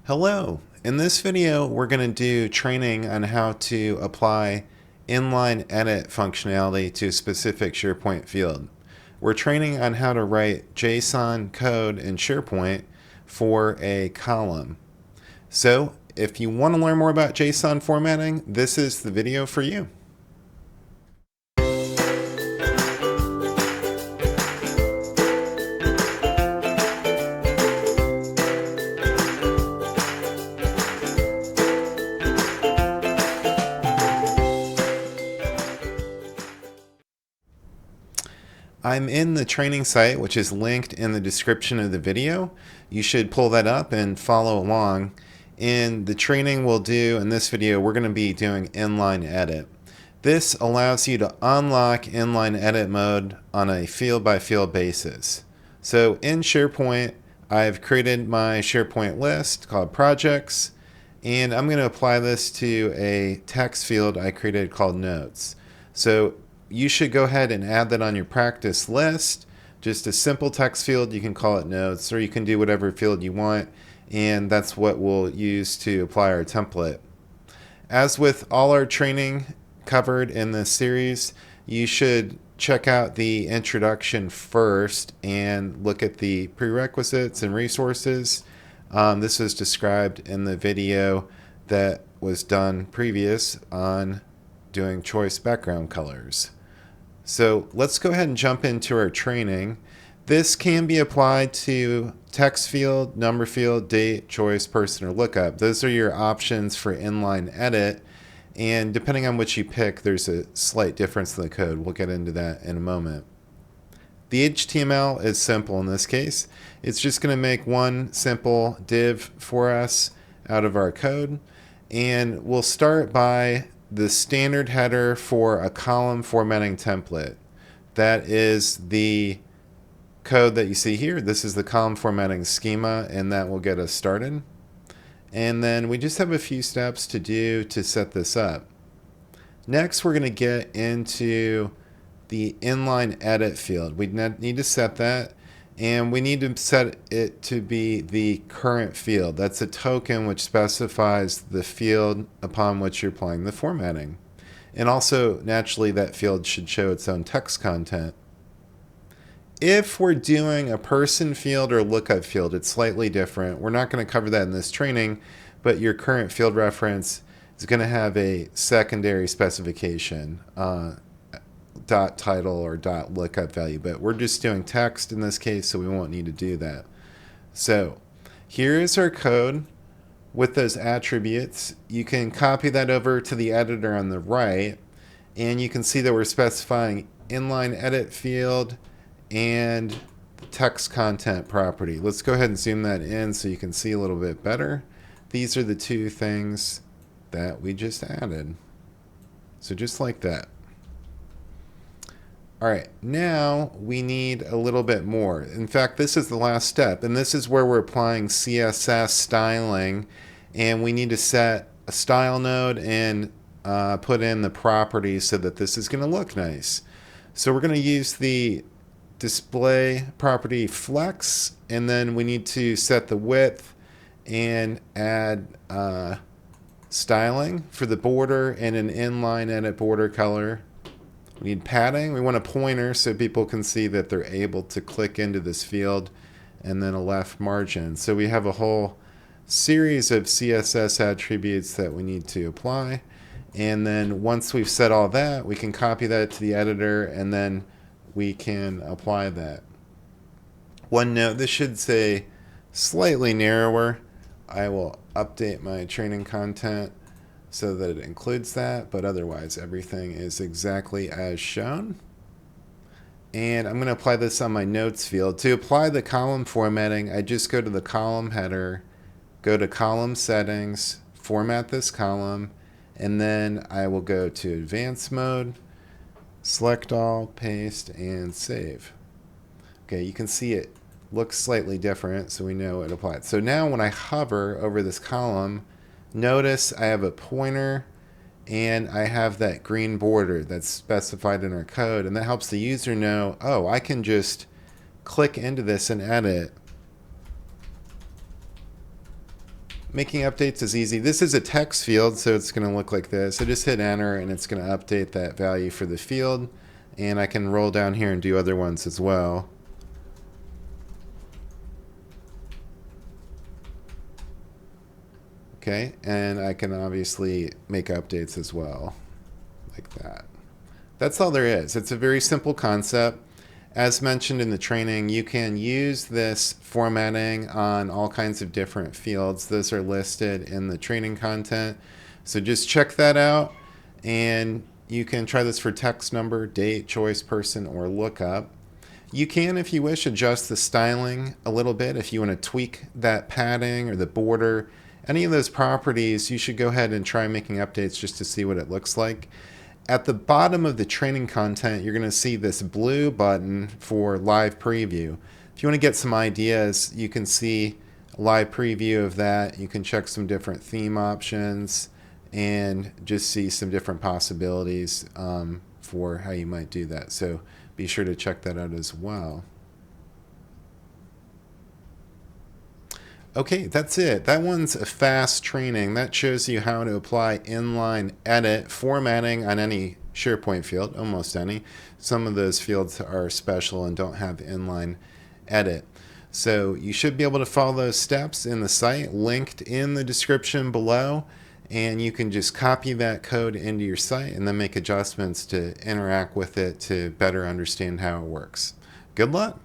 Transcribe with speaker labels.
Speaker 1: Hello. In this video, we're going to do training on how to apply inline edit functionality to a specific SharePoint field. We're training on how to write JSON code in SharePoint for a column. So if you want to learn more about JSON formatting, this is the video for you. I'm in the training site, which is linked in the description of the video. You should pull that up and follow along. In the training we'll do in this video, we're going to be doing inline edit. This allows you to unlock inline edit mode on a field by field basis. So in SharePoint, I've created my SharePoint list called projects, and I'm going to apply this to a text field I created called notes. So you should go ahead and add that on your practice list. Just a simple text field, you can call it notes, or you can do whatever field you want, and that's what we'll use to apply our template. As with all our training covered in this series, you should check out the introduction first and look at the prerequisites and resources. This is described in the video that was done previous on doing choice background colors. So let's go ahead and jump into our training. This can be applied to text field, number field, date, choice, person, or lookup. Those are your options for inline edit. And depending on which you pick, there's a slight difference in the code. We'll get into that in a moment. The HTML is simple in this case. It's just going to make one simple div for us out of our code. And we'll start by the standard header for a column formatting template. That is the code that you see here. This is the column formatting schema, and that will get us started. And then we just have a few steps to do to set this up. Next, we're going to get into the inline edit field. We need to set that, and we need to set it to be the current field. That's a token which specifies the field upon which you're applying the formatting. And also, naturally, that field should show its own text content. If we're doing a person field or lookup field, it's slightly different. We're not going to cover that in this training, but your current field reference is going to have a secondary specification, dot title or dot lookup value, but we're just doing text in this case, so we won't need to do that. So here is our code with those attributes. You can copy that over to the editor on the right, and you can see that we're specifying inline edit field and the text content property. Let's go ahead and zoom that in so you can see a little bit better. These are the two things that we just added. So just like that. All right, now we need a little bit more. In fact, this is the last step, and this is where we're applying CSS styling, and we need to set a style node and put in the properties so that this is going to look nice. So we're going to use the display property flex, and then we need to set the width and add styling for the border and an inline edit border color. We need padding. We want a pointer so people can see that they're able to click into this field, and then a left margin. So we have a whole series of CSS attributes that we need to apply. And then once we've set all that, we can copy that to the editor, and then we can apply that. One note, this should say slightly narrower. I will update my training content so that it includes that, but otherwise everything is exactly as shown. And I'm going to apply this on my notes field. To apply the column formatting, I just go to the column header, go to column settings, format this column, and then I will go to advanced mode, select all, paste, and save. Okay, you can see it looks slightly different, so we know it applied. So now when I hover over this column, notice I have a pointer and I have that green border that's specified in our code, and that helps the user know, oh, I can just click into this and edit Making updates is easy. This is a text field, so it's going to look like this. I just hit enter and it's going to update that value for the field. And I can roll down here and do other ones as well. Okay, and I can obviously make updates as well, like that. That's all there is. It's a very simple concept. As mentioned in the training, you can use this formatting on all kinds of different fields. Those are listed in the training content. So just check that out, and you can try this for text number, date, choice, person, or lookup. You can, if you wish, adjust the styling a little bit. If you want to tweak that padding or the border, any of those properties, you should go ahead and try making updates just to see what it looks like. At the bottom of the training content, you're going to see this blue button for live preview. If you want to get some ideas, you can see a live preview of that. You can check some different theme options and just see some different possibilities for how you might do that. So be sure to check that out as well. Okay, that's it. That one's a fast training. That shows you how to apply inline edit formatting on any SharePoint field, almost any. Some of those fields are special and don't have inline edit. So you should be able to follow those steps in the site, linked in the description below, and you can just copy that code into your site and then make adjustments to interact with it to better understand how it works. Good luck.